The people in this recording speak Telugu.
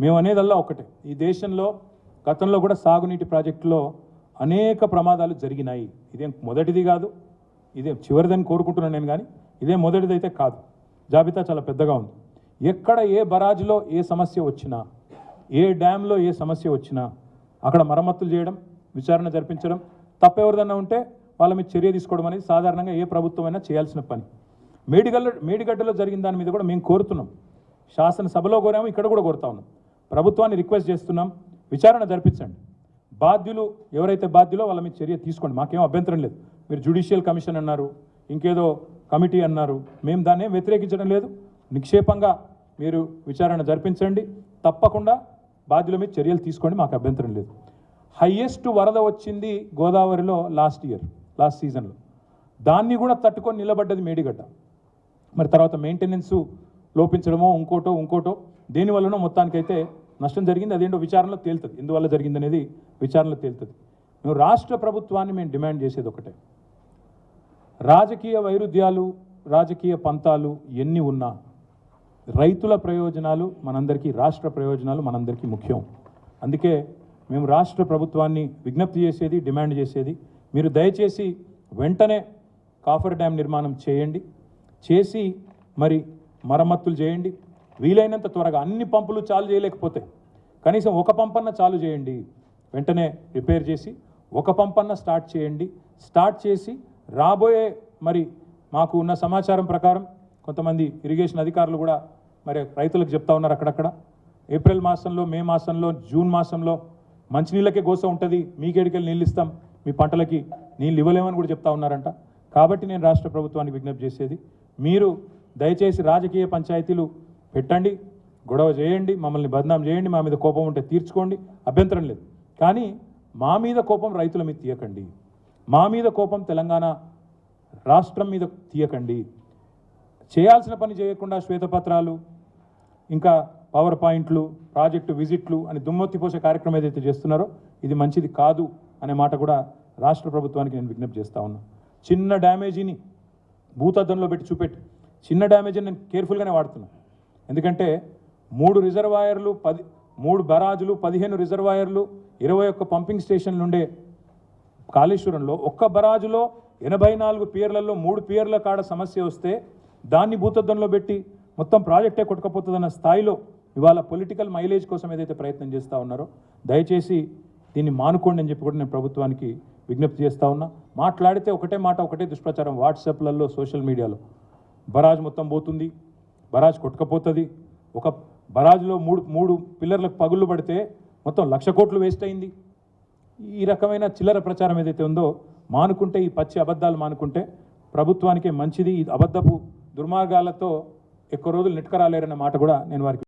మేము అనేదల్లా ఒకటే, ఈ దేశంలో గతంలో కూడా సాగునీటి ప్రాజెక్టులో అనేక ప్రమాదాలు జరిగినాయి. ఇదేం మొదటిది కాదు, ఇదేం చివరిదని కోరుకుంటున్నాను నేను, కానీ ఇదే మొదటిదైతే కాదు. జాబితా చాలా పెద్దగా ఉంది. ఎక్కడ ఏ బరాజ్లో ఏ సమస్య వచ్చినా, ఏ డ్యాంలో ఏ సమస్య వచ్చినా అక్కడ మరమ్మతులు చేయడం, విచారణ జరిపించడం, తప్పెవరిదన్నా ఉంటే వాళ్ళ మీద చర్య తీసుకోవడం అనేది సాధారణంగా ఏ ప్రభుత్వమైనా చేయాల్సిన పని. మేడిగడ్డలో జరిగిన దాని మీద కూడా మేము కోరుతున్నాం, శాసనసభలో కోరాము, ఇక్కడ కూడా కోరుతా ఉన్నాం. ప్రభుత్వాన్ని రిక్వెస్ట్ చేస్తున్నాం, విచారణ జరిపించండి. బాధ్యులు ఎవరైతే బాధ్యులో వాళ్ళ మీద చర్య తీసుకోండి, మాకేం అభ్యంతరం లేదు. మీరు జ్యుడిషియల్ కమిషన్ అన్నారు, ఇంకేదో కమిటీ అన్నారు, మేము దాన్ని వ్యతిరేకించడం లేదు. నిక్షేపంగా మీరు విచారణ జరిపించండి, తప్పకుండా బాధ్యుల మీద చర్యలు తీసుకోండి, మాకు అభ్యంతరం లేదు. హయ్యెస్ట్ వరద వచ్చింది గోదావరిలో లాస్ట్ సీజన్లో, దాన్ని కూడా తట్టుకొని నిలబడ్డది మేడిగడ్డ. మరి తర్వాత మెయింటెనెన్స్ లోపించడమో ఇంకోటో దేనివల్లనో మొత్తానికైతే నష్టం జరిగింది. అదేంటో విచారణలో తేలుతుంది, ఎందువల్ల జరిగిందనేది విచారణలో తేలుతుంది. మేము రాష్ట్ర ప్రభుత్వాన్ని మేము డిమాండ్ చేసేది ఒకటే, రాజకీయ వైరుధ్యాలు, రాజకీయ పంతాలు ఎన్ని ఉన్నా రైతుల ప్రయోజనాలు మనందరికీ, రాష్ట్ర ప్రయోజనాలు మనందరికీ ముఖ్యం. అందుకే మేము రాష్ట్ర ప్రభుత్వాన్ని విజ్ఞప్తి చేసేది, డిమాండ్ చేసేది, మీరు దయచేసి వెంటనే కాఫర్ డ్యామ్ నిర్మాణం చేయండి, చేసి మరి మరమ్మతులు చేయండి. వీలైనంత త్వరగా, అన్ని పంపులు చాలు చేయలేకపోతే కనీసం ఒక పంపన్న చాలు చేయండి. వెంటనే రిపేర్ చేసి ఒక పంపన్న స్టార్ట్ చేయండి. స్టార్ట్ చేసి రాబోయే, మరి మాకు ఉన్న సమాచారం ప్రకారం కొంతమంది ఇరిగేషన్ అధికారులు కూడా మరి రైతులకు చెప్తా ఉన్నారు, అక్కడక్కడ ఏప్రిల్ మాసంలో, మే మాసంలో, జూన్ మాసంలో మంచినీళ్ళకే గోస ఉంటుంది, మీకేడికెళ్ళి నీళ్ళు ఇస్తాం, మీ పంటలకి నీళ్ళు ఇవ్వలేమని కూడా చెప్తా ఉన్నారంట. కాబట్టి నేను రాష్ట్ర ప్రభుత్వానికి విజ్ఞప్తి చేసేది, మీరు దయచేసి రాజకీయ పంచాయతీలు పెట్టండి, గొడవ చేయండి, మమ్మల్ని బదనాం చేయండి, మా మీద కోపం ఉంటే తీర్చుకోండి, అభ్యంతరం లేదు. కానీ మా మీద కోపం రైతుల మీద తీయకండి, మా మీద కోపం తెలంగాణ రాష్ట్రం మీద తీయకండి. చేయాల్సిన పని చేయకుండా శ్వేతపత్రాలు, ఇంకా పవర్ పాయింట్లు, ప్రాజెక్టు విజిట్లు అని దుమ్మెత్తిపోసే కార్యక్రమం ఏదైతే చేస్తున్నారో ఇది మంచిది కాదు అనే మాట కూడా రాష్ట్ర ప్రభుత్వానికి నేను విజ్ఞప్తి చేస్తా ఉన్నా. చిన్న డ్యామేజీని భూతద్దంలో పెట్టి చూపెట్టి, చిన్న డ్యామేజీని నేను కేర్ఫుల్గానే వాడుతున్నాను. ఎందుకంటే 3 రిజర్వాయర్లు, 3 బరాజులు, 15 రిజర్వాయర్లు, 21 పంపింగ్ స్టేషన్లు ఉండే కాళేశ్వరంలో ఒక్క బరాజులో 84 పియర్లలో 3 పియర్ల కాడ సమస్య వస్తే దాన్ని భూతద్దంలో పెట్టి మొత్తం ప్రాజెక్టే కొట్టుకపోతుందన్న స్థాయిలో ఇవాళ పొలిటికల్ మైలేజ్ కోసం ఏదైతే ప్రయత్నం చేస్తూ ఉన్నారో దయచేసి దీన్ని మానుకోండి అని చెప్పి కూడా నేను ప్రభుత్వానికి విజ్ఞప్తి చేస్తూ ఉన్నా. మాట్లాడితే ఒకటే మాట, ఒకటే దుష్ప్రచారం వాట్సాప్లలో, సోషల్ మీడియాలో, బరాజ్ మొత్తం పోతుంది, బరాజ్ కొట్టుకపోతుంది, ఒక బరాజ్లో మూడు పిల్లర్లకు పగుళ్ళు పడితే మొత్తం 1,00,000 కోట్లు వేస్ట్ అయింది. ఈ రకమైన చిల్లర ప్రచారం ఏదైతే ఉందో మానుకుంటే, ఈ పచ్చి అబద్ధాలు మానుకుంటే ప్రభుత్వానికే మంచిది. ఈ అబద్ధపు దుర్మార్గాలతో ఎక్కువ రోజులు నెట్టుకరాలేరన్న మాట కూడా నేను వారికి